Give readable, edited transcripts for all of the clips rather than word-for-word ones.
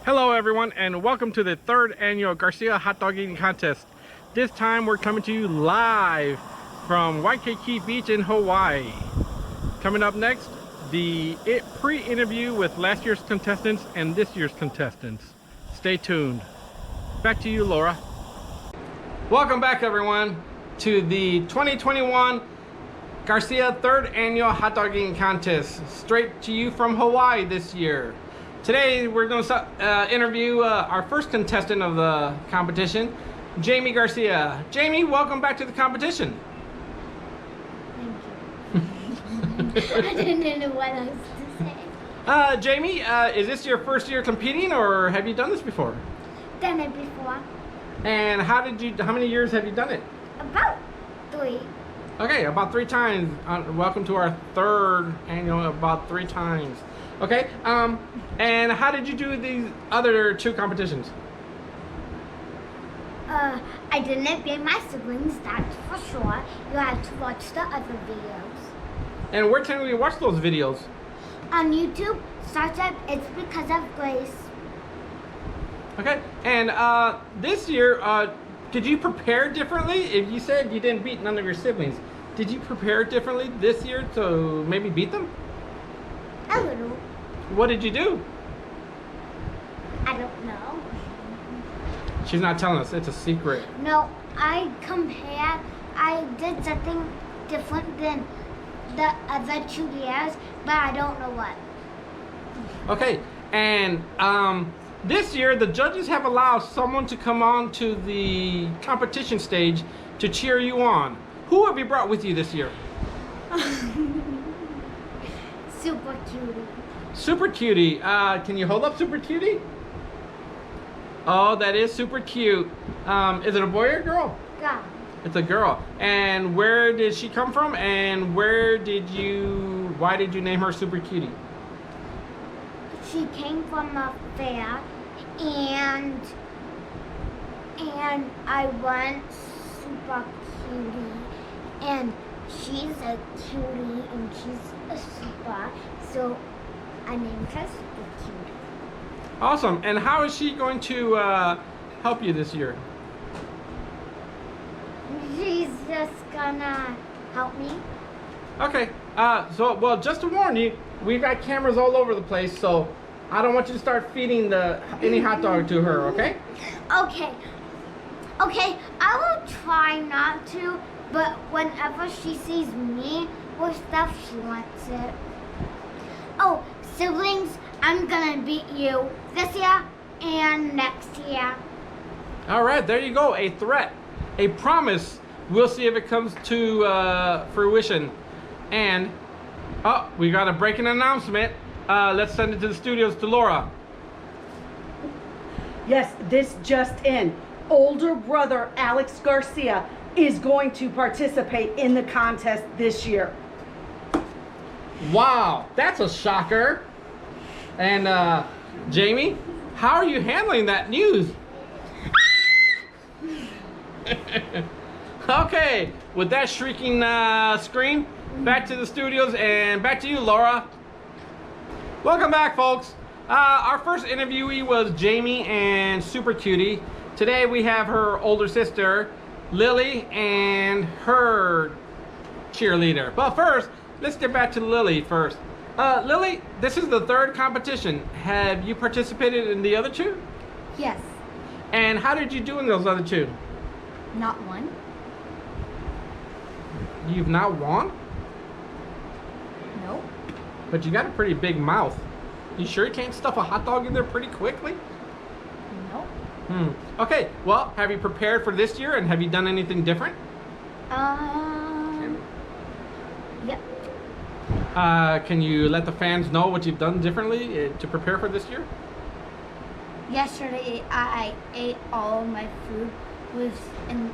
Hello everyone, and welcome to the third annual Garcia hot dog eating contest. This time we're coming to you live from Waikiki Beach in Hawaii. Coming up next, the pre-interview with last year's contestants and this year's contestants. Stay tuned. Back to you, Laura. Welcome back everyone to the 2021 Garcia third annual hot dog eating contest. Straight to you from Hawaii this year. Today we're going to interview our first contestant of the competition, Jamie Garcia. Jamie, welcome back to the competition. Thank you. I didn't know what I was to say. Jamie, is this your first year competing, or have you done this before? Done it before. And how many years have you done it? About 3. Okay, about 3 times. Welcome to our third annual, about 3 times. Okay, and how did you do these other 2 competitions? I didn't beat my siblings, that's for sure. You have to watch the other videos. And where can we watch those videos? On YouTube, search up It's Because of Grace. Okay, and this year, did you prepare differently? If you said you didn't beat none of your siblings, did you prepare differently this year to maybe beat them? A little. What did you do? I don't know. She's not telling us, it's a secret. No, I did something different than the other 2 years, but I don't know what. Okay, and this year the judges have allowed someone to come on to the competition stage to cheer you on. Who have you brought with you this year? Super cutie. Super Cutie. Can you hold up Super Cutie? Oh, that is super cute. Is it a boy or a girl? Girl. It's a girl. And where did she come from? And why did you name her Super Cutie? She came from a fair, and I went super cutie, and she's a cutie, and she's a super, so I named her Super Cutie. Awesome. And how is she going to help you this year? She's just gonna help me. Okay. Well, just to warn you, we've got cameras all over the place, so I don't want you to start feeding any hot dog to her, okay? Okay, I will try not to, but whenever she sees me with stuff, she wants it. Oh, siblings, I'm gonna beat you this year and next year. All right, there you go. A threat, a promise. We'll see if it comes to fruition. And, oh, we got a breaking announcement. Let's send it to the studios to Laura. Yes, this just in. Older brother Alex Garcia is going to participate in the contest this year. Wow, that's a shocker. And Jamie, how are you handling that news? Okay, with that shrieking scream, back to the studios and back to you, Laura. Welcome back, folks. Our first interviewee was Jamie and Super Cutie. Today we have her older sister, Lily, and her cheerleader. But first, let's get back to Lily first. Lily, this is the 3rd competition. Have you participated in the other 2? Yes. And how did you do in those other 2? Not one. You've not won? Nope. But you got a pretty big mouth. You sure you can't stuff a hot dog in there pretty quickly? Nope. Okay, well, have you prepared for this year and have you done anything different? Yep. Can you let the fans know what you've done differently to prepare for this year? Yesterday, I ate all of my food within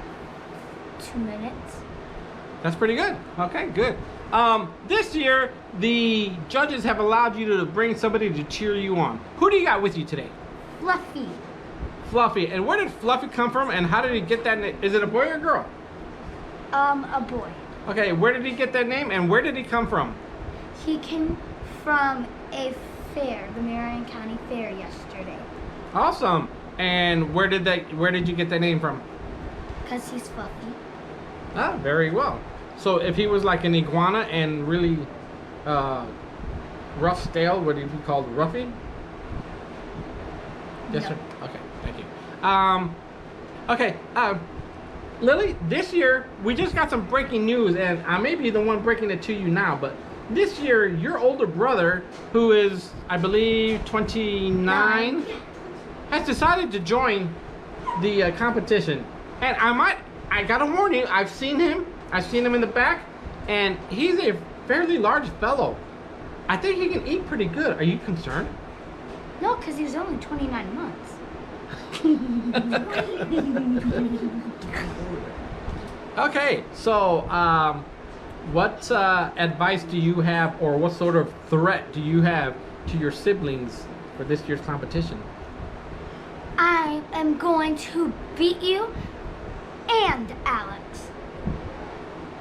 2 minutes. That's pretty good. Okay, good. This year, the judges have allowed you to bring somebody to cheer you on. Who do you got with you today? Fluffy. Fluffy. And where did Fluffy come from and how did he get that name? Is it a boy or a girl? A boy. Okay, where did he get that name and where did he come from? He came from a fair, the Marion County Fair yesterday. Awesome. And where did you get that name from? Because he's fluffy. Ah, very well. So if he was like an iguana and really rough scale, would he be called Ruffy? Yes, No. sir. Okay, thank you. Okay, Lily, this year we just got some breaking news, and I may be the one breaking it to you now, but this year your older brother, who is, I believe, 29, has decided to join the competition. And I gotta warn you, I've seen him in the back, and he's a fairly large fellow. I think he can eat pretty good. Are you concerned? No, because he was only 29 months. Okay, so what advice do you have, or what sort of threat do you have to your siblings for this year's competition? I am going to beat you and Alex.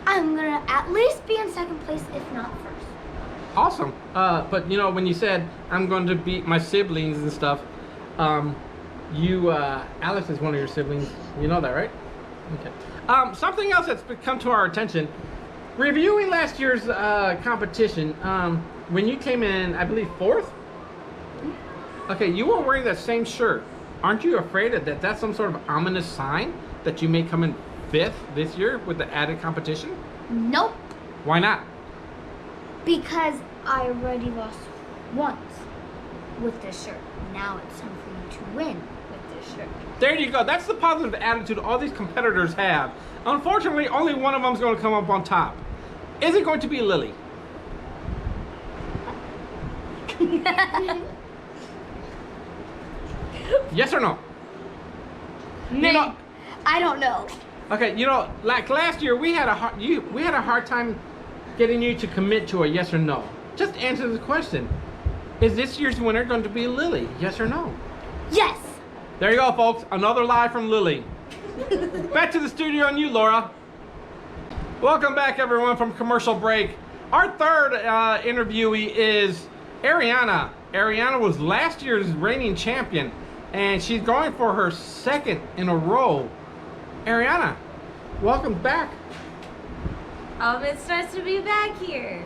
I'm going to at least be in second place, if not first. Awesome. But you know, when you said I'm going to beat my siblings and stuff, Alex is one of your siblings. You know that, right? Okay. Something else that's come to our attention, reviewing last year's competition, when you came in, I believe, 4th? Okay, you were wearing that same shirt. Aren't you afraid that that's some sort of ominous sign that you may come in 5th this year with the added competition? Nope. Why not? Because I already lost once with this shirt. Now it's time for you to win with this shirt. There you go. That's the positive attitude all these competitors have. Unfortunately, only one of them is going to come up on top. Is it going to be Lily? Yes or no? No, I don't know. Okay, you know, like last year we had a hard time getting you to commit to a yes or no. Just answer the question. Is this year's winner going to be Lily? Yes or no? Yes. There you go, folks. Another lie from Lily. Back to the studio and you, Laura. Welcome back, everyone, from commercial break. Our third interviewee is Ariana. Ariana was last year's reigning champion, and she's going for her 2nd in a row. Ariana, welcome back. It's nice to be back here.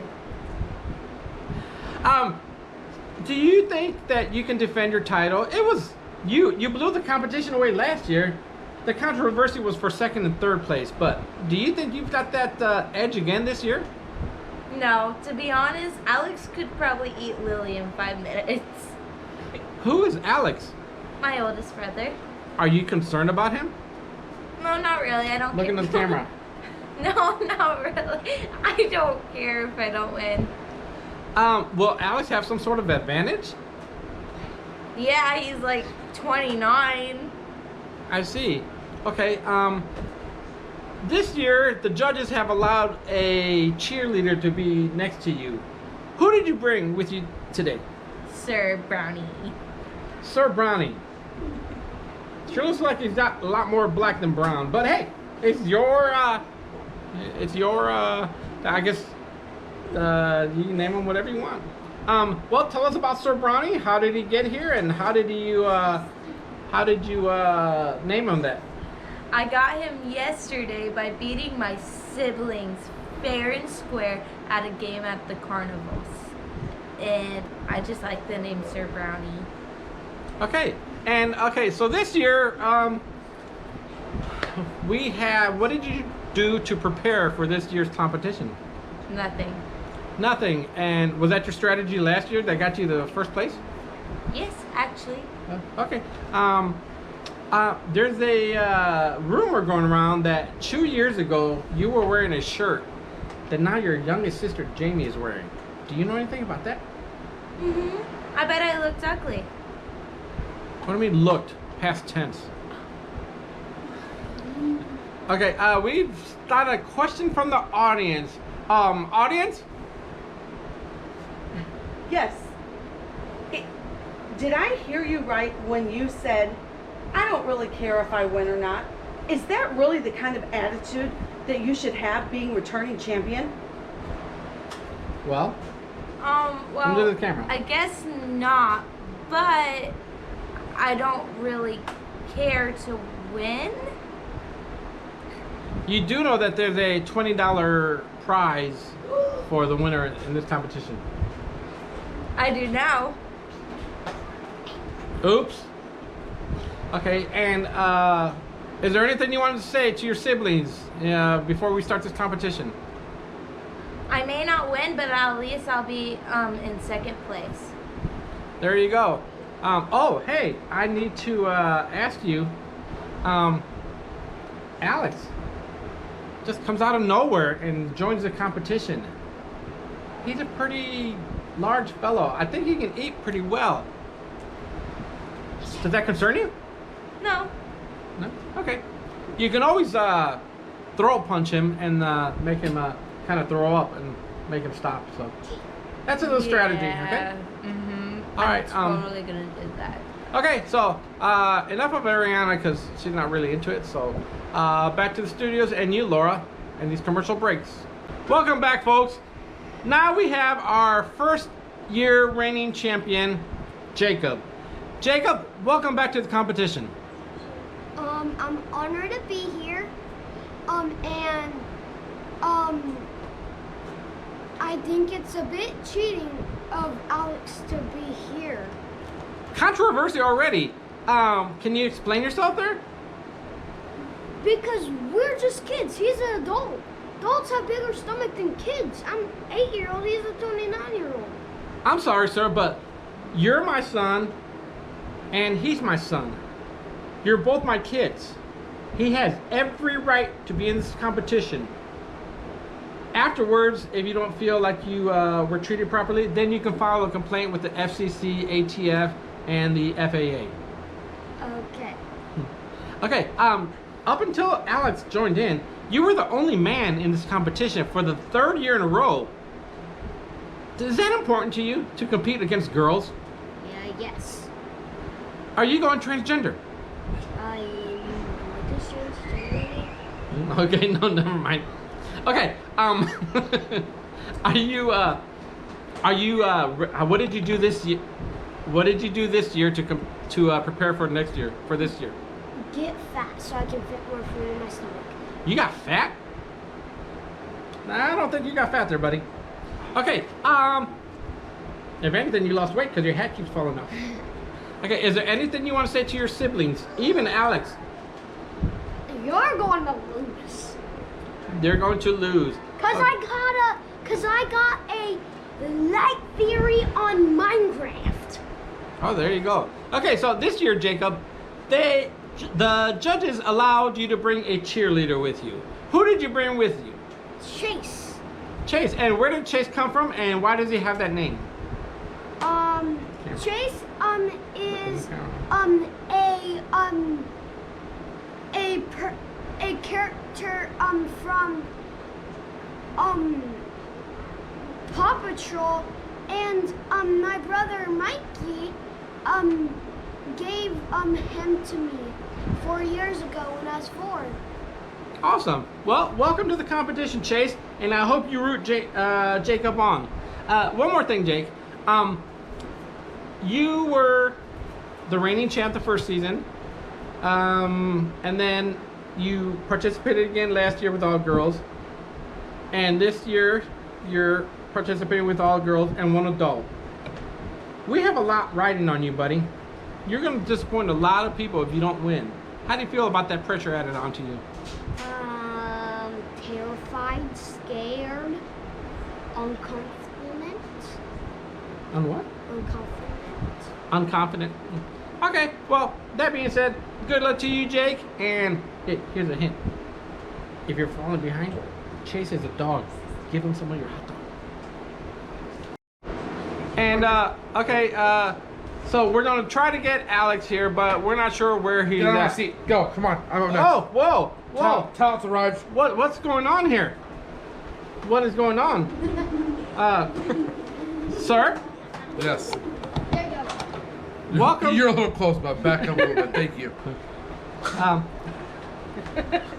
Do you think that you can defend your title? It was you blew the competition away last year. The controversy was for 2nd and 3rd place, but do you think you've got that edge again this year? No, to be honest, Alex could probably eat Lily in 5 minutes. Who is Alex? My oldest brother. Are you concerned about him? No, not really. I don't Look care. in the camera. No, not really. I don't care if I don't win. Will Alex have some sort of advantage? Yeah, he's like 29. I see. Okay, this year the judges have allowed a cheerleader to be next to you. Who did you bring with you today? Sir Brownie. Sir Brownie. Sure looks like he's got a lot more black than brown, but hey, it's your, I guess, you can name him whatever you want. Well, tell us about Sir Brownie. How did he get here, and how did you name him that? I got him yesterday by beating my siblings fair and square at a game at the carnivals. And I just like the name Sir Brownie. Okay, and so this year, we have, what did you do to prepare for this year's competition? Nothing. Nothing. And was that your strategy last year that got you the 1st place? Yes, actually. Okay. There's a rumor going around that 2 years ago you were wearing a shirt that now your youngest sister Jamie is wearing. Do you know anything about that? I bet I looked ugly. What do you mean looked? Past tense. Okay, we've got a question from the audience. Audience? Yes. Did I hear you right when you said, I don't really care if I win or not? Is that really the kind of attitude that you should have being returning champion? Well, Well, into the camera. I guess not, but I don't really care to win. You do know that there's a $20 prize for the winner in this competition. I do now. Oops. Okay, and is there anything you wanted to say to your siblings before we start this competition? I may not win, but at least I'll be in second place. There you go. Oh, hey, I need to ask you. Alex just comes out of nowhere and joins the competition. He's a pretty large fellow. I think he can eat pretty well. Does that concern you? No. No? Okay. You can always throw punch him and make him kind of throw up and make him stop. So that's a little strategy, okay? Mm-hmm. All right, I'm totally gonna do that. Okay, so enough of Ariana because she's not really into it. So back to the studios and you, Laura, and these commercial breaks. Welcome back, folks. Now we have our first year reigning champion, Jacob. Jacob, welcome back to the competition. I'm honored to be here. I think it's a bit cheating of Alex to be here. Controversy already. Can you explain yourself there? Because we're just kids. He's an adult. Adults have bigger stomach than kids. I'm 8-year-old. He's a 29-year-old. I'm sorry, sir, but you're my son and he's my son. You're both my kids. He has every right to be in this competition. Afterwards, if you don't feel like you were treated properly, then you can file a complaint with the FCC, ATF, and the FAA. Okay. Okay, up until Alex joined in, you were the only man in this competition for the 3rd year in a row. Is that important to you, to compete against girls? Yeah, yes. Are you going transgender? Okay, no, never mind. Okay, what did you do this year? What did you do this year to prepare for next year, for this year? Get fat so I can fit more food in my stomach. You got fat? Nah, I don't think you got fat there, buddy. Okay, if anything, you lost weight because your hat keeps falling off. Okay, is there anything you want to say to your siblings, even Alex? You're going to lose. They're going to lose. Cause I got a light theory on Minecraft. Oh, there you go. Okay, so this year, Jacob, the judges allowed you to bring a cheerleader with you. Who did you bring with you? Chase. Chase. And where did Chase come from, and why does he have that name? Chase is a character from Paw Patrol, and my brother Mikey gave him to me 4 years ago when I was 4. Awesome. Well, welcome to the competition, Chase, and I hope you root Jacob on. One more thing, Jake. You were the reigning champ the first season, and then you participated again last year with all girls, and this year you're participating with all girls and 1 adult. We have a lot riding on you, buddy. You're going to disappoint a lot of people if you don't win. How do you feel about that pressure added onto you? Terrified, scared, unconfident. On what? Unconfident. Unconfident. Okay, well, that being said, good luck to you, Jake. And hey, here's a hint. If you're falling behind, Chase is a dog. Give him some of your hot dog. And, so we're going to try to get Alex here, but we're not sure where he's Get on my at. seat. Go. Come on. I'm up next. Oh, whoa, whoa. Talent's arrived. What's going on here? What is going on? Sir? Yes. There you go. Welcome. You're a little close, but back up a little bit. Thank you.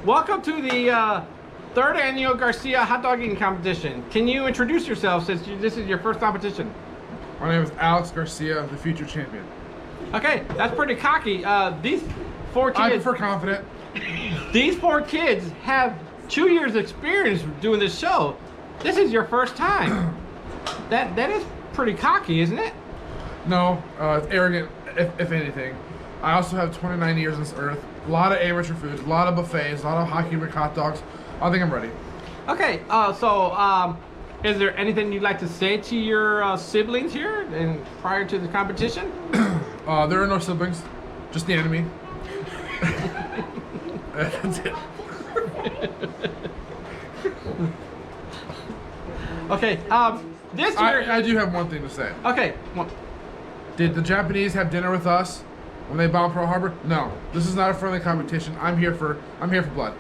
Welcome to the 3rd annual Garcia hot dog eating competition. Can you introduce yourself since this is your first competition? My name is Alex Garcia, the future champion. Okay, that's pretty cocky. These four I kids. prefer confident. These four kids have 2 years experience doing this show. This is your first time. That is pretty cocky, isn't it? No, it's arrogant, if anything. I also have 29 years on this earth. A lot of amateur foods, a lot of buffets, a lot of hockey rink hot dogs. I think I'm ready. Okay, is there anything you'd like to say to your siblings here and prior to the competition? There are no siblings, just the enemy. That's it. Okay, this year. I do have one thing to say. Okay, well, Did the Japanese have dinner with us when they bombed Pearl Harbor? No. This is not a friendly competition. I'm here for blood.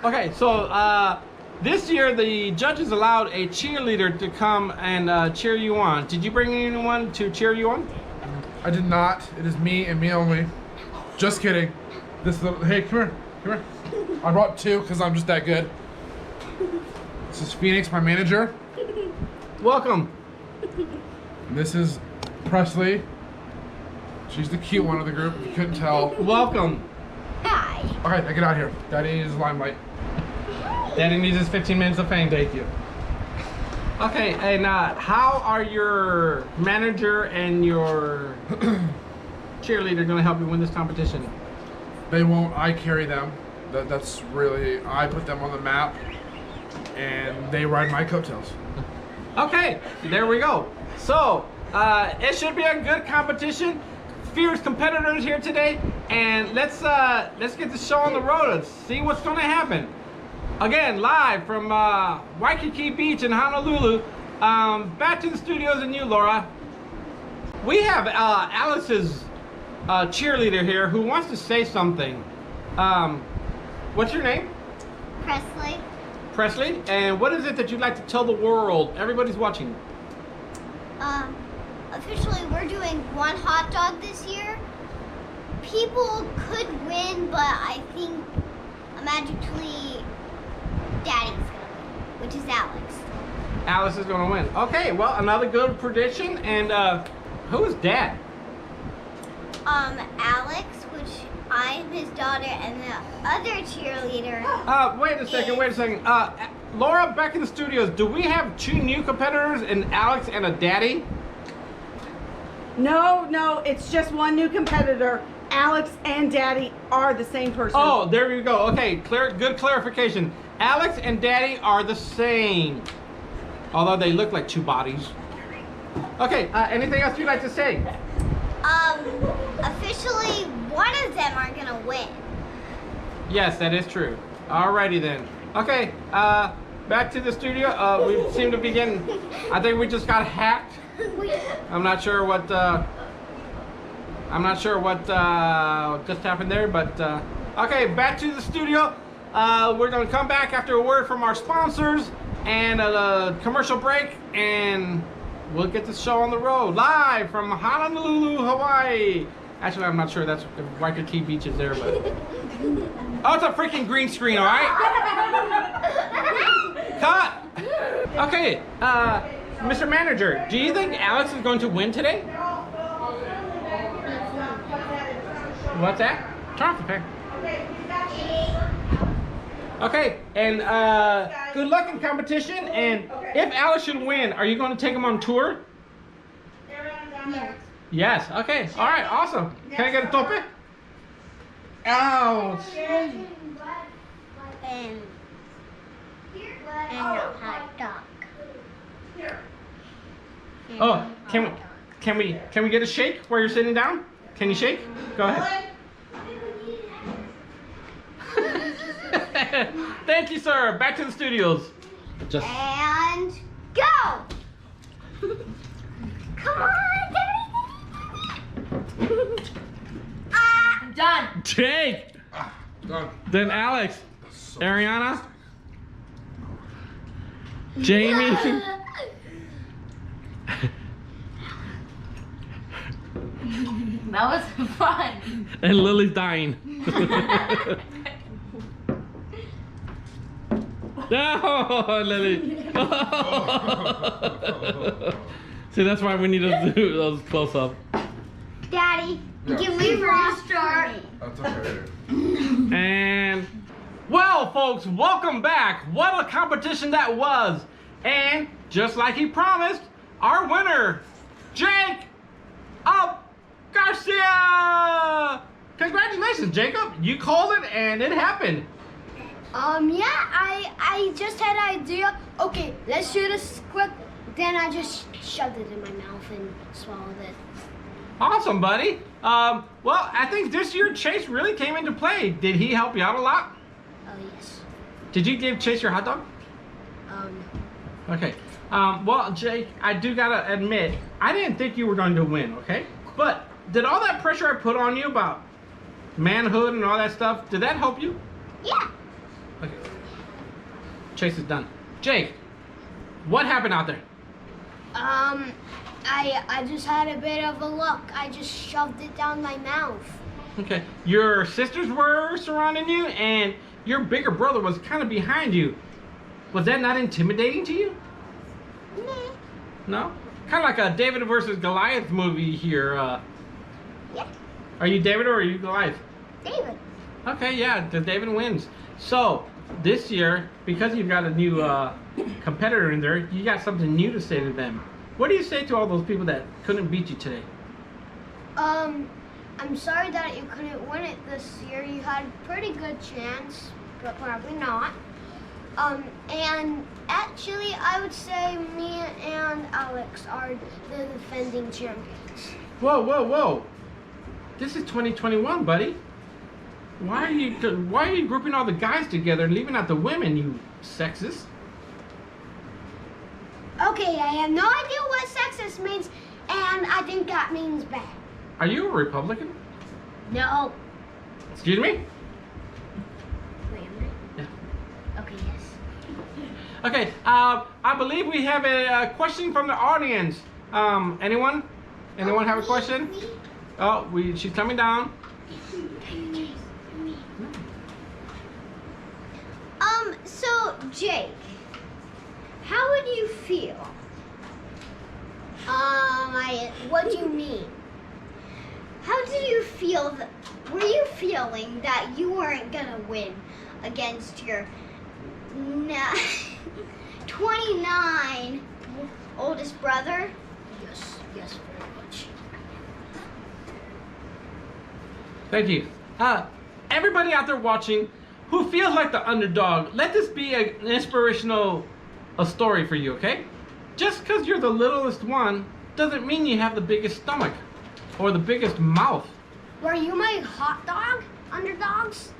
okay, so this year the judges allowed a cheerleader to come and cheer you on. Did you bring anyone to cheer you on? I did not. It is me and me only. Just kidding. Hey, come here. I brought two because I'm just that good. This is Phoenix, my manager. Welcome. And this is Presley. She's the cute one of the group, if you couldn't tell. Welcome. Hi. Alright, now get out of here. Daddy needs his limelight. Daddy needs his 15 minutes of fame, thank you. Okay, and how are your manager and your cheerleader going to help you win this competition? They won't. I carry them. That's really, I put them on the map, and they ride my coattails. Okay, there we go. So, it should be a good competition. Fierce competitors here today, and let's get the show on the road and see what's going to happen. Again, live from Waikiki Beach in Honolulu. Back to the studios and you, Laura. We have Alice's cheerleader here who wants to say something. What's your name? Presley. Presley. And what is it that you'd like to tell the world? Everybody's watching. Officially, we're doing one hot dog this year. People could win, but I think magically Daddy's gonna win, which is Alex. Alice is going to win. Okay, well, another good prediction. And who is Dad? Alex, which I'm his daughter, and the other cheerleader. Wait a second. Laura, back in the studios, do we have two new competitors, an Alex and a Daddy? No, it's just one new competitor. Alex and Daddy are the same person. Oh, there you go. Okay, good clarification. Alex and Daddy are the same, although they look like two bodies. Okay, anything else you'd like to say? Officially, one of them are gonna win. Yes, that is true. Alrighty then. Okay, back to the studio. We seem to be getting, I think we just got hacked. I'm not sure what just happened there, but okay, back to the studio. We're gonna come back after a word from our sponsors and a commercial break, and we'll get the show on the road live from Honolulu, Hawaii. Actually, I'm not sure that's if Waikiki Beach is there, but oh, it's a freaking green screen, all right? Cut. Okay, Mr. Manager, do you think Alex is going to win today? What's that? Turn off the fan. Okay, and good luck in competition. And if Alex should win, are you going to take him on tour? Yes. Yes. Okay. All right. Awesome. Can I get a tope? Ouch. And a hot dog. Oh, can we get a shake where you're sitting down? Can you shake? Go ahead. Thank you, sir. Back to the studios. Just And go! Come on, Daddy! I'm done. Jake. Done. Then Alex, Ariana, Jamie. That was fun. And Lily's dying. No, Lily. See, that's why we need to do those close up. Daddy, Yeah. give me restart. That's okay. And well, folks, welcome back. What a competition that was. And just like he promised, our winner, Jake of Garcia. Congratulations, Jacob. You called it and it happened. Yeah, I just had an idea. Okay, let's do this quick. Then I just shoved it in my mouth and swallowed it. Awesome, buddy. Well, I think this year Chase really came into play. Did he help you out a lot? Oh, yes. Did you give Chase your hot dog? Okay. Well, Jake, I do gotta admit, I didn't think you were going to win, okay? But did all that pressure I put on you about manhood and all that stuff, did that help you? Yeah. Okay. Chase is done. Jake, what happened out there? I just had a bit of a look. I just shoved it down my mouth. Okay. Your sisters were surrounding you and your bigger brother was kind of behind you. Was that not intimidating to you? Nah. No? Kind of like a David versus Goliath movie here. Yeah, Are you David or are you Goliath? David. Okay, yeah, the David wins. So, this year, because you've got a new competitor in there, you got something new to say to them. What do you say to all those people that couldn't beat you today? I'm sorry that you couldn't win it this year. You had a pretty good chance, but probably not. And actually, I would say me and Alex are the defending champions. Whoa, whoa, whoa! This is 2021, buddy. Why are you grouping all the guys together and leaving out the women, you sexist? Okay, I have no idea what sexist means, and I think that means bad. Are you a Republican? No. Excuse me? Wait, am I? Yeah. Okay, yes. Okay, I believe we have a question from the audience. Anyone? Anyone have a question? Oh, she's coming down. So Jake, how would you feel? What do you mean? How do you feel were you feeling that you weren't gonna win against your 29 oldest brother? Yes, very much. Thank you. Everybody out there watching who feels like the underdog, let this be an inspirational story for you, okay? Just because you're the littlest one doesn't mean you have the biggest stomach or the biggest mouth. Were you my hot dog? Underdogs?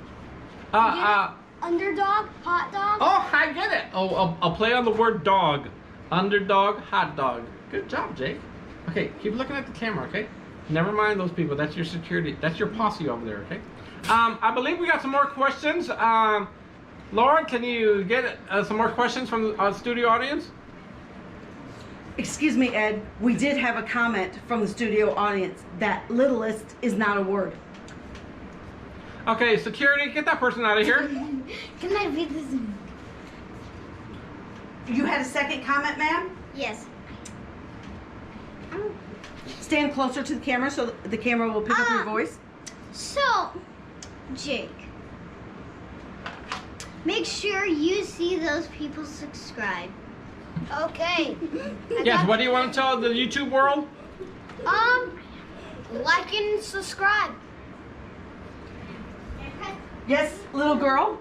Underdog? Hot dog? Oh, I get it. Oh, I'll play on the word dog. Underdog, hot dog. Good job, Jake. Okay, keep looking at the camera, okay? Never mind those people. That's your security. That's your posse over there, okay? I believe we got some more questions. Laura, can you get some more questions from the studio audience? Excuse me, Ed. We did have a comment from the studio audience that littlest is not a word. Okay, security, get that person out of here. Can I read this? You had a second comment, ma'am? Yes. Stand closer to the camera so the camera will pick up your voice. So, Jake, make sure you see those people subscribe. Okay. Yes, what do you want to tell the YouTube world? Like and subscribe. Yes, little girl?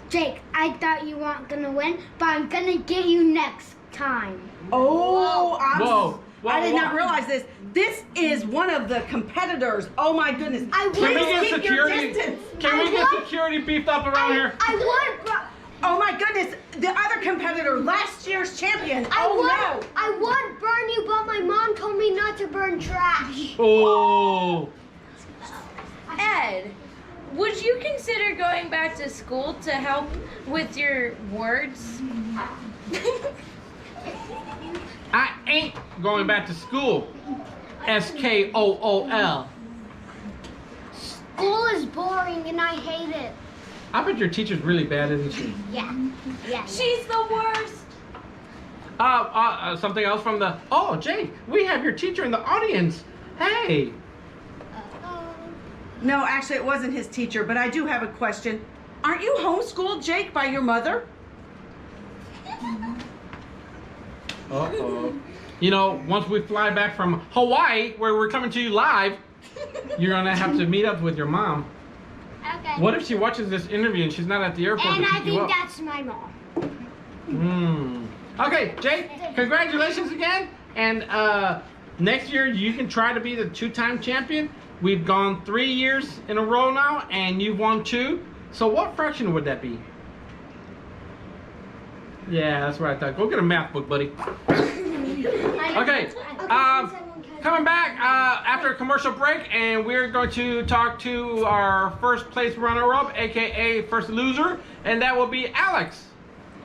Jake, I thought you weren't gonna win, but I'm gonna get you next time. Oh, Whoa. I did not realize this. This is one of the competitors. Oh my goodness. I Can we won. get Keep your security? distance. Can we get security beefed up around here? I won, bro. Oh my goodness. The other competitor, last year's champion. I Oh no. won burn you, but my mom told me not to burn trash. Oh. Ed, would you consider going back to school to help with your words? I ain't going back to school. SKOOL. School is boring and I hate it. I bet your teacher's really bad, isn't she? Yeah. Yeah. She's the worst. Something else from the. Oh, Jake, we have your teacher in the audience. Hey. No, actually, it wasn't his teacher, but I do have a question. Aren't you homeschooled, Jake, by your mother? Uh-oh. You know, once we fly back from Hawaii, where we're coming to you live, you're gonna have to meet up with your mom. Okay. What if she watches this interview and she's not at the airport And to I pick you think up? that's my mom. Okay, Jake, congratulations again. And next year you can try to be the 2-time champion. We've gone 3 years in a row now, and you've won 2. So what fraction would that be? Yeah, that's what I thought. Go get a math book, buddy. Okay, coming back after a commercial break, and we're going to talk to our first place runner-up, aka first loser, and that will be Alex.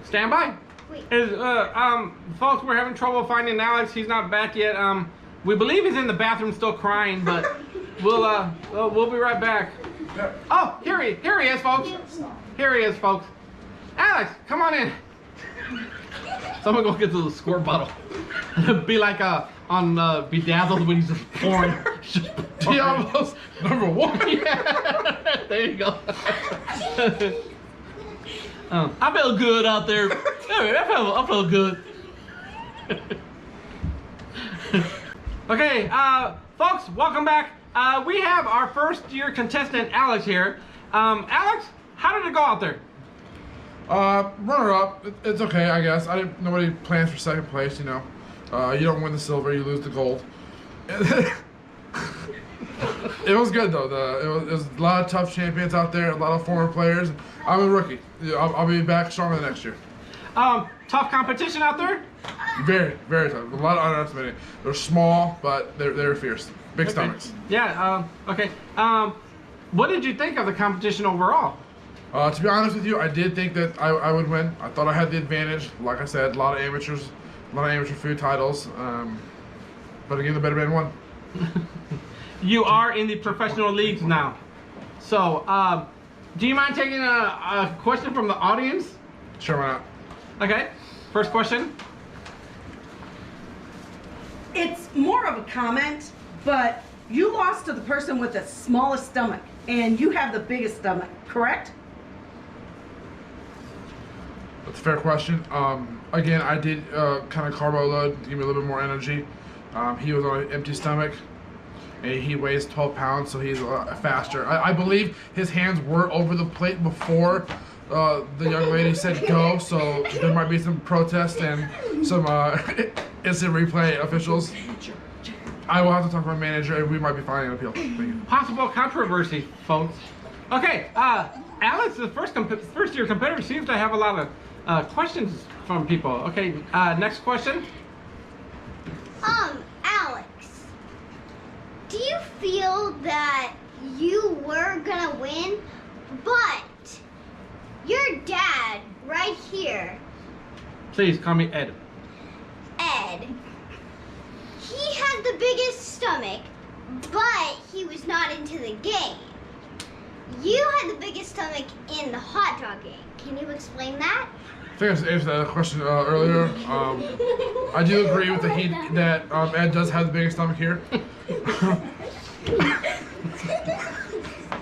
Stand by. Wait. Folks, we're having trouble finding Alex. He's not back yet. We believe he's in the bathroom still crying, but we'll be right back. Oh, here he is, folks. Here he is, folks. Alex, come on in. Someone go get the squirt bottle. Be like on Bedazzled when he's just pouring. Diablo's number 1. Yeah, there you go. I feel good out there. I feel good. Okay, folks, welcome back. We have our first-year contestant, Alex, here. Alex, how did it go out there? Runner up. It's okay, I guess. Nobody plans for second place, you know. You don't win the silver, you lose the gold. It was good though. It was a lot of tough champions out there, a lot of former players. I'm a rookie. I'll be back stronger the next year. Tough competition out there? Very, very tough. A lot of underestimating. They're small, but they're fierce. Big stomachs. Yeah. Okay. What did you think of the competition overall? To be honest with you, I did think that I would win. I thought I had the advantage. Like I said, a lot of amateur food titles. But again, the better man won. You are in the professional leagues now. So, do you mind taking a question from the audience? Sure, why not? Okay. First question. It's more of a comment, but you lost to the person with the smallest stomach, and you have the biggest stomach, correct? That's a fair question. Again, I did kind of carbo load, give me a little bit more energy. He was on an empty stomach, and he weighs 12 pounds, so he's faster. I believe his hands were over the plate before the young lady said go, so there might be some protest and some instant replay officials. I will have to talk to my manager, and we might be filing an appeal. Thank you. Possible controversy, folks. Okay, Alex, the first-year competitor, seems to have a lot of questions from people. Okay, next question. Alex, do you feel that you were gonna win, but your dad right here, Please call me Ed. Ed, he had the biggest stomach, but he was not into the game. You had the biggest stomach in the hot dog game. Can you explain that? I think I answered that question earlier. I do agree with that Ed does have the biggest stomach here.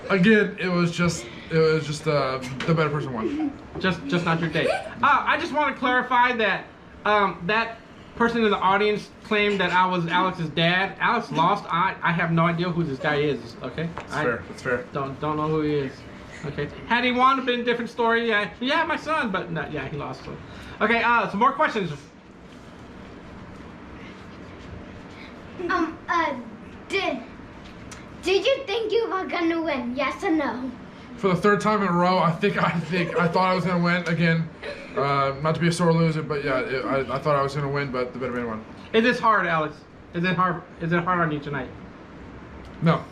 Again, it was just the better person won. Just not your day. I just want to clarify that that person in the audience claimed that I was Alex's dad. Alex lost. I have no idea who this guy is. Okay. That's fair. Don't know who he is. Okay. Had he won, it'd been a different story. Yeah, my son, but no, yeah, he lost. So. Okay. Some more questions. Did you think you were gonna win? Yes or no? For the third time in a row, I thought I was gonna win again. Not to be a sore loser, but yeah, I thought I was gonna win, but the better man won. Is this hard, Alex? Is it hard? Is it hard on you tonight? No.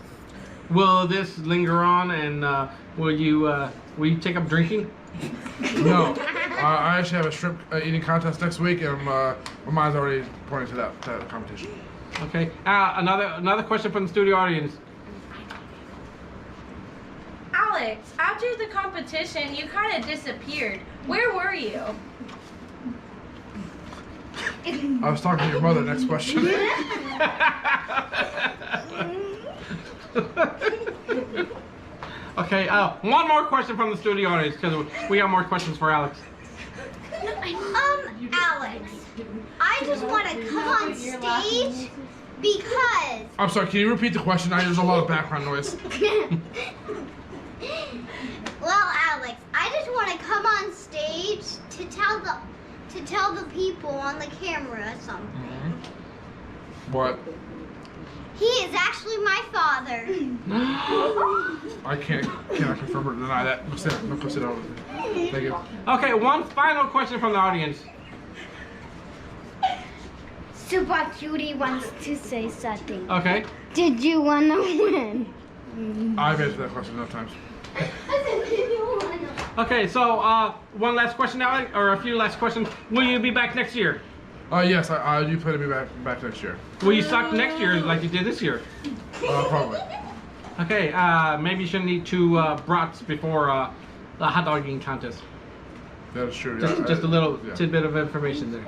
Will this linger on, and will you take up drinking? No. I actually have a shrimp eating contest next week, and my mind's already pointing to that competition. Okay. Another question from the studio audience. Alex, after the competition, you kind of disappeared. Where were you? I was talking to your mother. Next question. Okay, one more question from the studio audience because we have more questions for Alex. Alex, I just want to come on stage because. I'm sorry. Can you repeat the question? There's a lot of background noise. Well, Alex, I just want to come on stage to tell the people on the camera something. What? He is actually my father. I cannot confirm or deny that. No, sit down. Thank you. Okay, one final question from the audience. Super Cutie wants to say something. Okay. Did you want to win? I've answered that question enough times. Okay, so one last question, Alex, or a few last questions. Will you be back next year? Yes, I do plan to be back next year. Will you suck next year like you did this year? Probably. Okay, maybe you shouldn't eat 2 brats before the hot dog eating contest. That is true. Just a little tidbit of information there.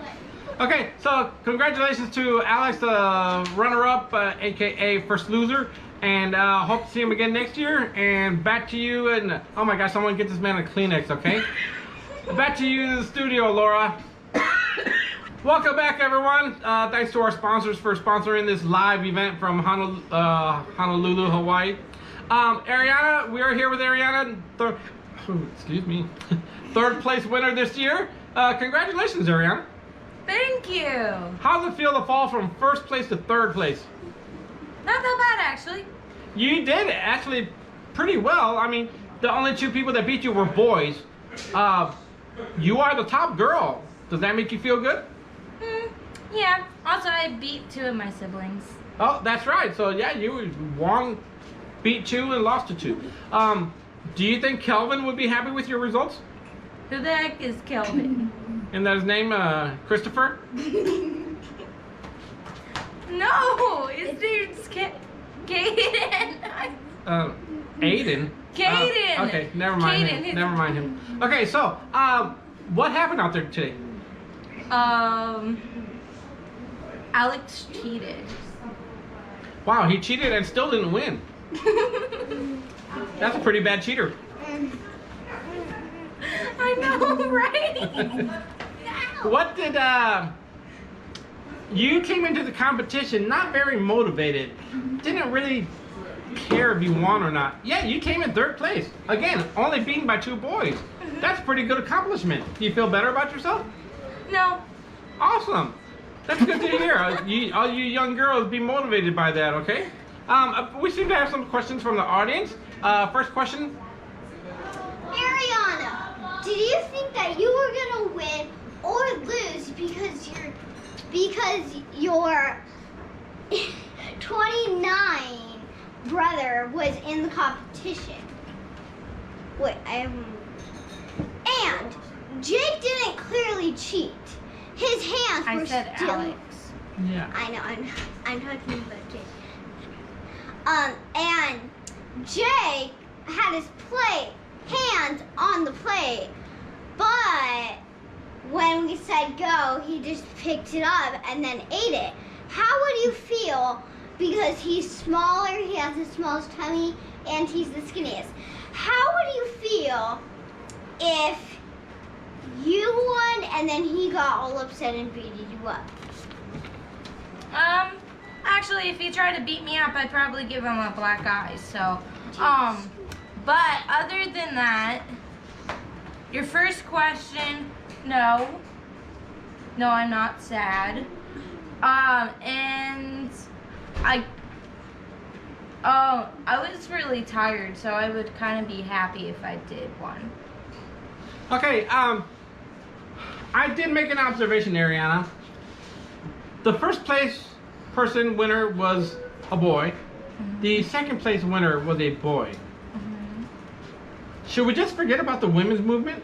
Okay, so congratulations to Alex, the runner-up, aka first loser, and hope to see him again next year. And back to you, and oh my gosh, someone get this man a Kleenex, okay? Back to you in the studio, Laura. Welcome back, everyone. Thanks to our sponsors for sponsoring this live event from Honolulu, Hawaii. Ariana, we are here with Ariana, excuse me, third place winner this year. Congratulations, Ariana. Thank you. How does it feel to fall from first place to third place? Not that bad, actually. You did actually pretty well. I mean, the only 2 people that beat you were boys. You are the top girl. Does that make you feel good? Yeah. Also, I beat 2 of my siblings. Oh, that's right. So yeah, you won, beat 2 and lost to 2. Do you think Kelvin would be happy with your results? Who the heck is Kelvin? And that his name, Christopher? No, his name's Caden. Aiden? Caden. Okay, never mind Caden, him. Never mind him. Okay, so, what happened out there today? Alex cheated. Wow, he cheated and still didn't win. That's a pretty bad cheater. I know, right? What did, you came into the competition not very motivated. Didn't really care if you won or not. Yeah, you came in third place. Again, only beaten by 2 boys. That's a pretty good accomplishment. Do you feel better about yourself? No. Awesome. That's good to hear. All you young girls be motivated by that, okay? We seem to have some questions from the audience. First question. Ariana, did you think that you were gonna win or lose because your 29 brother was in the competition? Wait, and Jake didn't clearly cheat. His hands were I said still. Alex. Yeah. I know. I'm talking about Jake. And Jake had his hands on the plate, but when we said go, he just picked it up and then ate it. How would you feel? Because he's smaller, he has the smallest tummy, and he's the skinniest. How would you feel if you won and then he got all upset and beat you up? Actually, if he tried to beat me up, I'd probably give him a black eye. So, but other than that, your first question, no, I'm not sad. And I was really tired, so I would kind of be happy if I did one. Okay, I did make an observation, Ariana. The first place person winner was a boy. Mm-hmm. The second place winner was a boy. Mm-hmm. Should we just forget about the women's movement?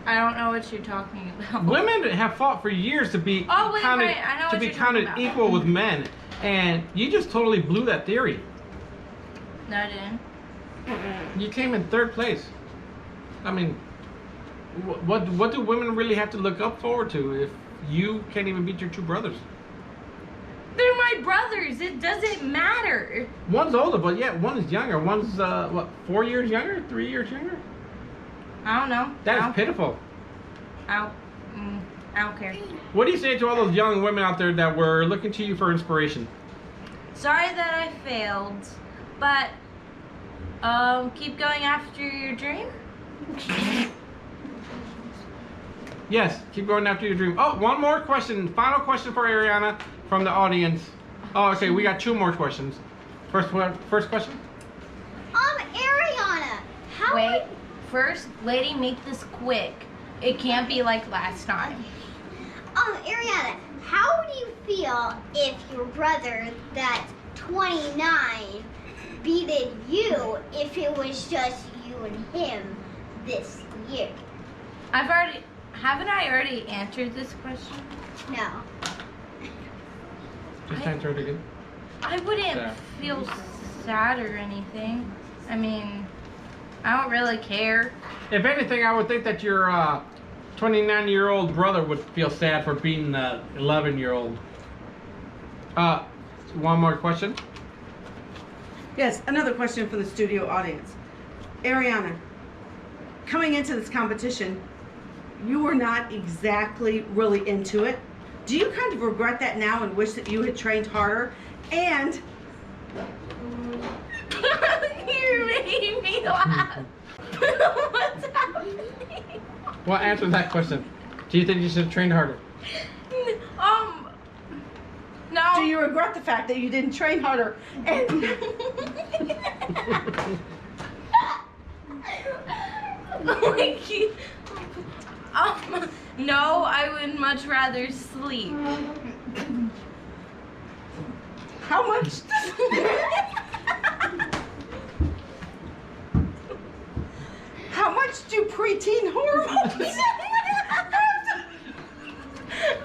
I don't know what you're talking about. Women have fought for years to be counted, counted, I know to what be you're counted talking about. equal with men, and you just totally blew that theory. No, I didn't. You came in third place. I mean, what do women really have to look up forward to you can't even beat your two brothers. They're my brothers. It doesn't matter. One's older, but yeah, one is younger. One's, what, 4 years younger? 3 years younger? I don't know. That is pitiful. I don't care. What do you say to all those young women out there that were looking to you for inspiration? Sorry that I failed, but keep going after your dream. Yes, keep going after your dream. Oh, one more question. Final question for Ariana from the audience. Oh, okay, we got 2 more questions. First question? Ariana, how Wait, first, lady, make this quick. It can't be like last time. Ariana, how would you feel if your brother that's 29 beated you if it was just you and him this year? Haven't I already answered this question? No. Just answer it again. I wouldn't Yeah. feel sad or anything. I mean, I don't really care. If anything, I would think that your 29-year-old brother would feel sad for beating the 11-year-old. One more question. Yes, another question from the studio audience. Ariana, coming into this competition, you were not exactly really into it. Do you kind of regret that now and wish that you had trained harder? And You made me laugh. What's happening? Well, answer that question. Do you think you should have trained harder? No. do you regret the fact that you didn't train harder? And No, I would much rather sleep. how much? How much do preteen hormones?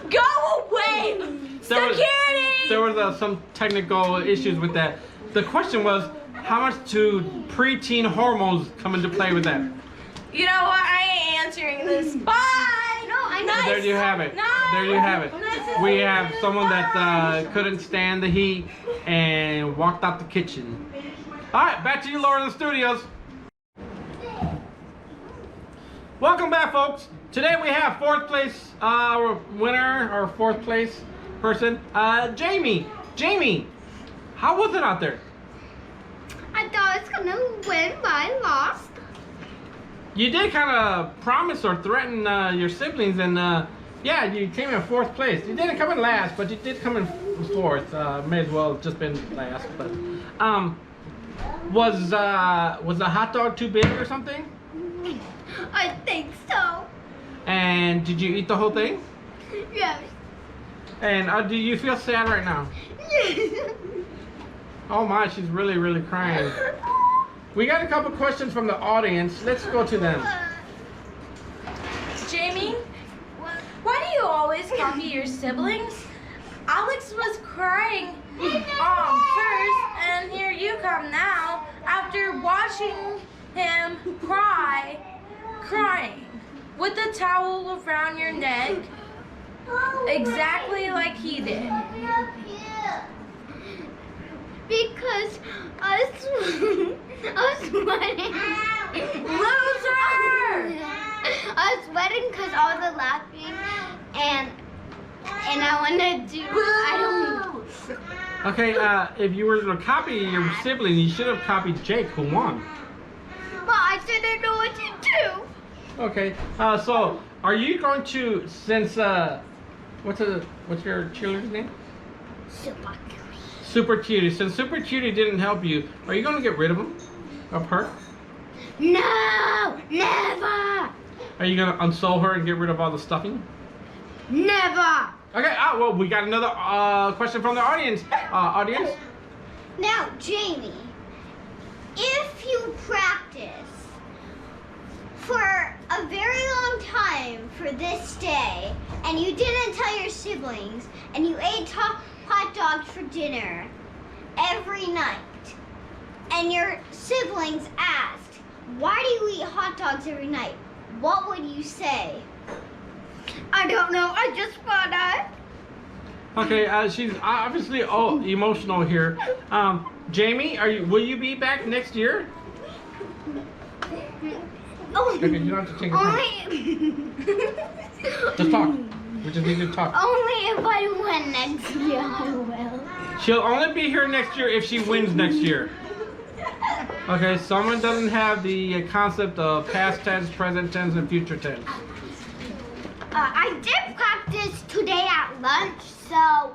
Go away! There was some technical issues with that. The question was, how much do preteen hormones come into play with that? You know what? I ain't answering this. Bye! No, I know. There you have it. There you have it. We have someone that couldn't stand the heat and walked out the kitchen. All right, back to you, Laura, in the studios. Welcome back, folks. Today we have 4th place winner, or 4th place person, Jamie. Jamie, how was it out there? I thought I was gonna win, but I lost. You did kind of promise or threaten your siblings, and yeah, you came in 4th place. You didn't come in last, but you did come in 4th. May as well have just been last. But was the hot dog too big or something? I think so. And did you eat the whole thing? Yes. And do you feel sad right now? Yes. Oh my, she's really, really crying. We got a couple questions from the audience. Let's go to them. Jamie, why do you always copy your siblings? Alex was crying first, and here you come now after watching him crying with a towel around your neck, exactly like he did. Because I was sweating. Loser! I was sweating because all the laughing and I wanted to do. I don't. Okay, if you were to copy your sibling, you should have copied Jake, who won. But I didn't know what to do. Okay, so are you going to, since what's your cheerleader's name? Super. Super Cutie. Since Super Cutie didn't help you, are you going to get rid of him? Of her? No, never, Are you going to unsole her and get rid of all the stuffing? never. Okay, well, we got another question from the audience. Audience? Now, Jamie, if you practice for a very long time for this day, and you didn't tell your siblings, and you ate hot dogs for dinner every night, and your siblings asked, why do you eat hot dogs every night? What would you say? I don't know. I just found out. Okay, she's obviously emotional here. Jamie, will you be back next year? Oh, Okay, you don't have to take your time. Just talk. We just need to talk. Only if I win next year, I will. She'll only be here next year if she wins next year. Okay, someone doesn't have the concept of past tense, present tense, and future tense. I did practice today at lunch, so.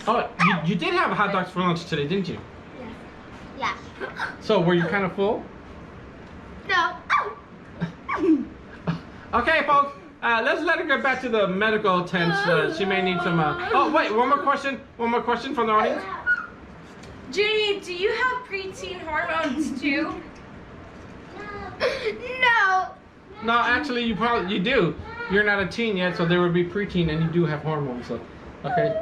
Oh, you did have hot dogs for lunch today, didn't you? Yeah. So, were you kind of full? No. Okay, folks, let's let her get back to the medical tense. She may need some. Oh, wait, one more question. One more question from the audience. Jamie, do you have preteen hormones too? No. No, actually, you do. You're not a teen yet, so there would be preteen, and you do have hormones. So, okay.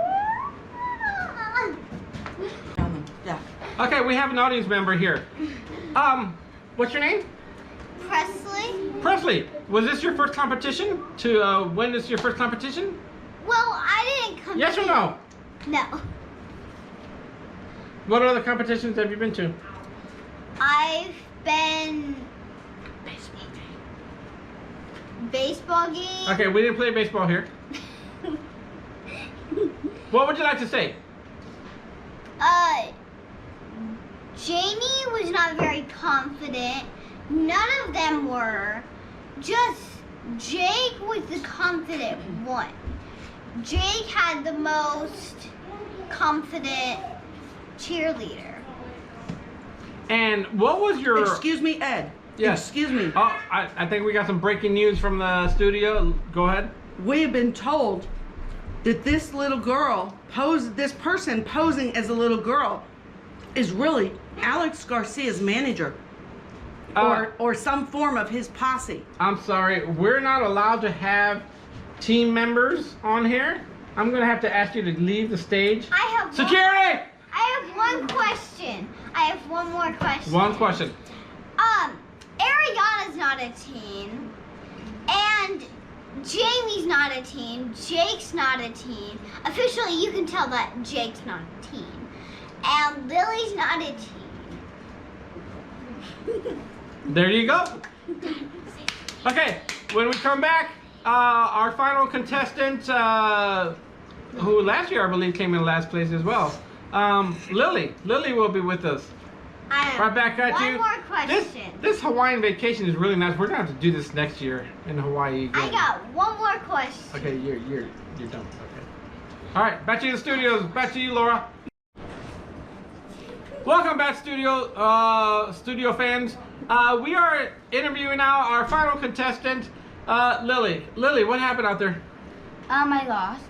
Yeah. Okay, we have an audience member here. What's your name? Presley? Presley. Was this your first competition? To win this your first competition? Well, I didn't come. Yes or no? No. What other competitions have you been to? I've been. Baseball game. Okay, we didn't play baseball here. What would you like to say? Jamie was not very confident. None of them were. Just Jake was the confident one. Jake had the most confident cheerleader. And what was your... Excuse me, Ed. Yes. Excuse me. Oh, I think we got some breaking news from the studio. Go ahead. We have been told that this little girl, this person posing as a little girl, is really Alex Garcia's manager. Or some form of his posse. I'm sorry, we're not allowed to have team members on here. I'm going to have to ask you to leave the stage. I have Security! I have one question. I have one more question. One question. Ariana's not a teen. And Jamie's not a teen. Jake's not a teen. Officially, you can tell that Jake's not a teen. And Lily's not a teen. There you go. Okay, when we come back, our final contestant, who last year I believe came in last place as well, Lily. Lily will be with us. I have Right back at you. one more question. This Hawaiian vacation is really nice. We're gonna have to do this next year in Hawaii again. I got one more question. Okay, you're done. Okay. All right, back to the studios. Back to you, Laura. Welcome back, studio fans. We are interviewing now our final contestant, Lily. Lily, what happened out there? I lost.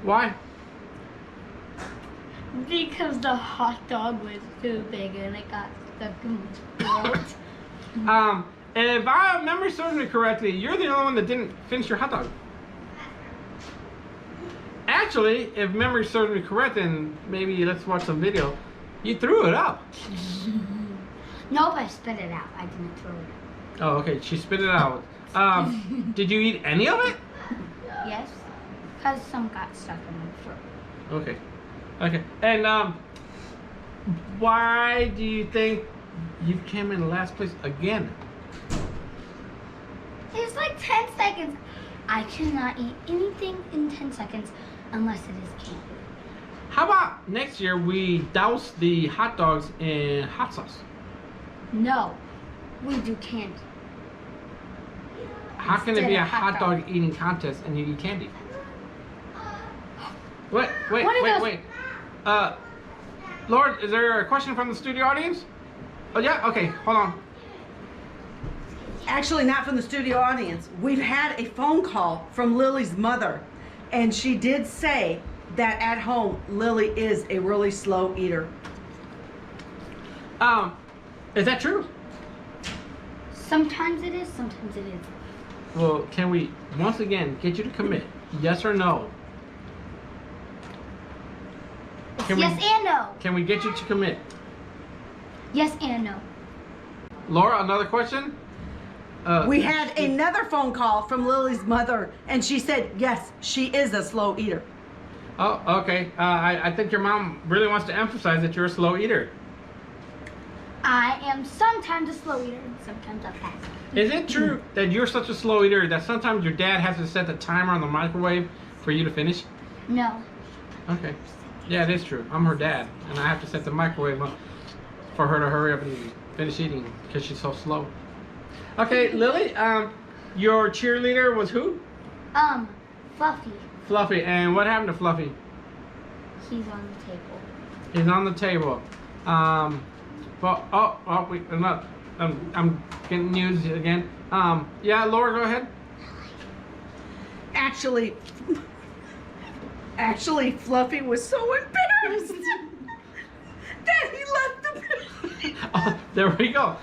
Why? Because the hot dog was too big and it got stuck in my throat. If I remember serving it correctly, you're the only one that didn't finish your hot dog. Actually, if memory serves me correct, then maybe let's watch some video. You threw it up. Nope, I spit it out. I didn't throw it out. Oh, okay. She spit it out. Did you eat any of it? Yes, because some got stuck in my throat. Okay. Okay. And why do you think you came in last place again? It's like 10 seconds. I cannot eat anything in 10 seconds unless it is candy. How about next year we douse the hot dogs in hot sauce? No, we do candy. How can it be Instead a of hot dog eating contest and you eat candy? Wait. Lord, is there a question from the studio audience? Oh yeah, okay, hold on. Actually, not from the studio audience. We've had a phone call from Lily's mother, and she did say that at home, Lily is a really slow eater. Is that true? Sometimes it is, sometimes it isn't. Well, can we once again get you to commit? Yes or no? Yes and no. Can we get you to commit? Yes and no. Laura, another question? We had another phone call from Lily's mother, and she said, yes, she is a slow eater. Oh, okay. I think your mom really wants to emphasize that you're a slow eater. I am sometimes a slow eater and sometimes a fast. Is it true that you're such a slow eater that sometimes your dad has to set the timer on the microwave for you to finish? No. Okay. Yeah, it is true. I'm her dad, and I have to set the microwave on for her to hurry up and finish eating because she's so slow. Okay, Lily, your cheerleader was who? Fluffy. Fluffy. And what happened to Fluffy? He's on the table. He's on the table. I'm getting news again. Yeah, Laura, go ahead. Actually, Fluffy was so embarrassed that he left the building. Oh, there we go.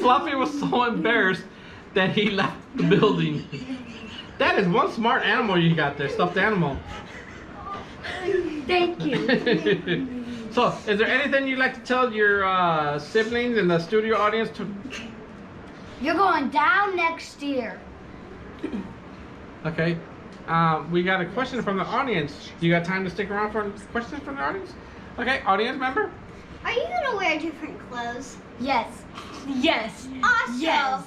Fluffy was so embarrassed that he left the building. That is one smart animal you got there, stuffed animal. Thank you. So, is there anything you'd like to tell your siblings and the studio audience? You're going down next year. Okay. We got a question from the audience. You got time to stick around for questions from the audience? Okay, audience member? Are you gonna wear different clothes? Yes. Yes. Also, Yes.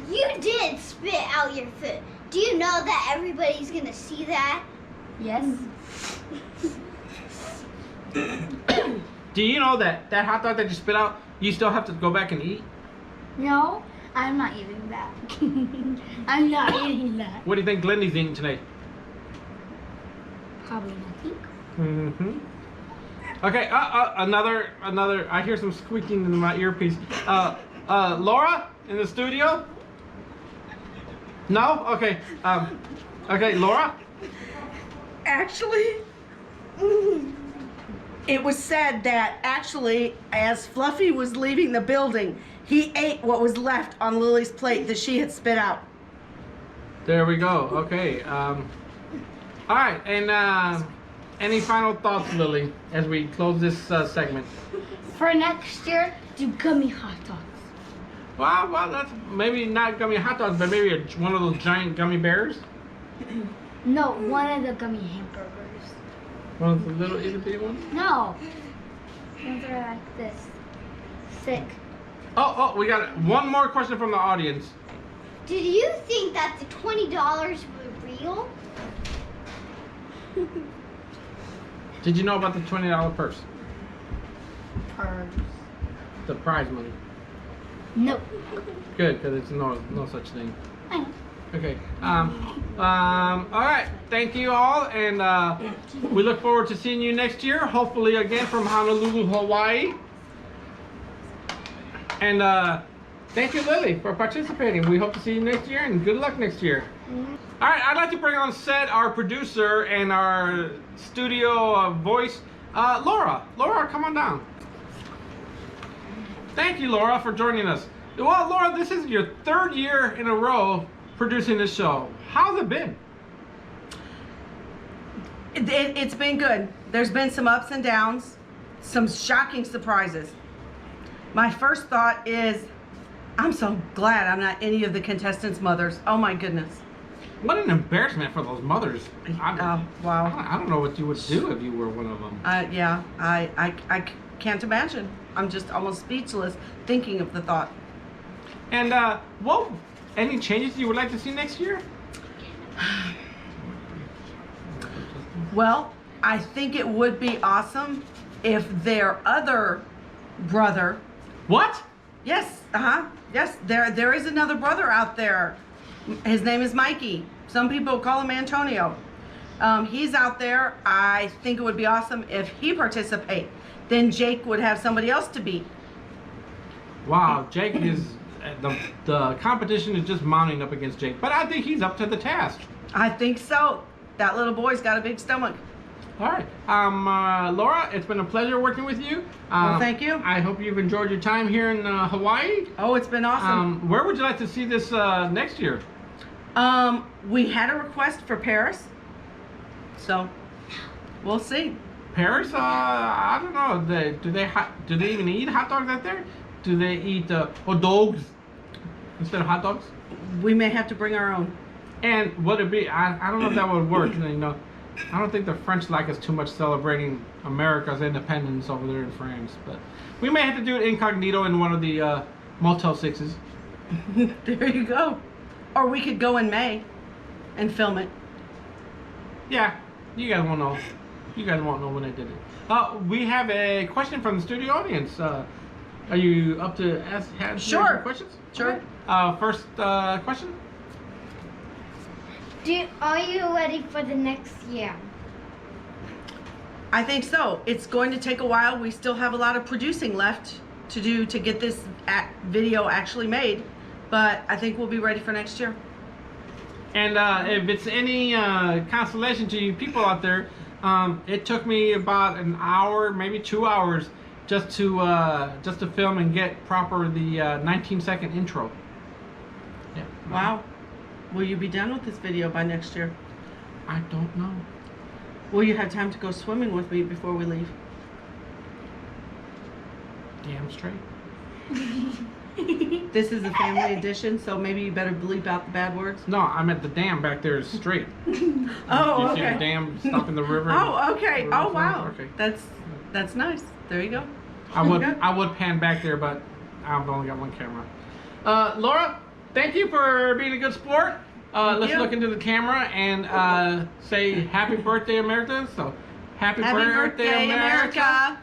You did spit out your foot. Do you know that everybody's gonna see that? Yes. Do you know that that hot dog that you spit out, you still have to go back and eat? No, I'm not eating that. I'm not eating that. What do you think Glendy's eating today? Probably nothing. Mm-hmm. Okay, another, I hear some squeaking in my earpiece. Laura, in the studio? No? Okay, okay, Laura? Actually, it was said that actually, as Fluffy was leaving the building, he ate what was left on Lily's plate that she had spit out. There we go, okay. All right, and any final thoughts, Lily, as we close this segment? For next year, do gummy hot dogs. Well, that's maybe not gummy hot dogs, but maybe one of those giant gummy bears? No, one of the gummy hamburgers. One of the little itty bitty ones? No. Ones are like this. Thick. Oh, we got one more question from the audience. Did you think that the $20 were real? Did you know about the $20 purse? Purse. The prize money. No. Good, because it's no such thing. I know. Okay. All right. Thank you all, and we look forward to seeing you next year. Hopefully, again from Honolulu, Hawaii. And thank you, Lily, for participating. We hope to see you next year, and good luck next year. All right. I'd like to bring on set our producer and our studio voice, Laura. Laura, come on down. Thank you, Laura, for joining us. Well, Laura, this is your third year in a row producing this show. How's it been? It's been good. There's been some ups and downs, some shocking surprises. My first thought is, I'm so glad I'm not any of the contestants' mothers. Oh my goodness. What an embarrassment for those mothers. Wow. I don't know what you would do if you were one of them. Yeah, I can't imagine. I'm just almost speechless thinking of the thought. And any changes you would like to see next year? Well, I think it would be awesome if their other brother. What? Yes, yes, there is another brother out there. His name is Mikey. Some people call him Antonio. He's out there. I think it would be awesome if he participates. Then Jake would have somebody else to beat. Wow, Jake is the competition is just mounting up against Jake, but I think he's up to the task. I think so. That little boy's got a big stomach. All right, Laura, it's been a pleasure working with you. Well, thank you. I hope you've enjoyed your time here in Hawaii. Oh, it's been awesome. Where would you like to see this next year? We had a request for Paris, so we'll see. Paris, I don't know. Do they even eat hot dogs out there? Do they eat hot dogs instead of hot dogs? We may have to bring our own. And would it be? I don't know if that would work. You know, I don't think the French like us too much celebrating America's independence over there in France. But we may have to do it incognito in one of the Motel 6s. There you go. Or we could go in May and film it. Yeah, you guys won't know. You guys won't know when I did it. We have a question from the studio audience. Are you up to ask Sure. some questions? Sure. Okay. First question. Are you ready for the next year? I think so. It's going to take a while. We still have a lot of producing left to do to get this video actually made, but I think we'll be ready for next year. And if it's any consolation to you people out there, it took me about an hour, maybe 2 hours, just to film and get proper the 19-second intro. Yeah. Wow. Will you be done with this video by next year? I don't know. Will you have time to go swimming with me before we leave? Damn straight. This is a family edition, so maybe you better bleep out the bad words. No, I meant the dam back there is straight. Oh, You see the okay. dam stopping the river? Oh, okay. River Oh, flows? wow. Okay. That's nice. There you go. I would pan back there, but I've only got one camera. Laura, thank you for being a good sport. Let's you. look into the camera and say happy birthday, America. So happy Happy birthday, America.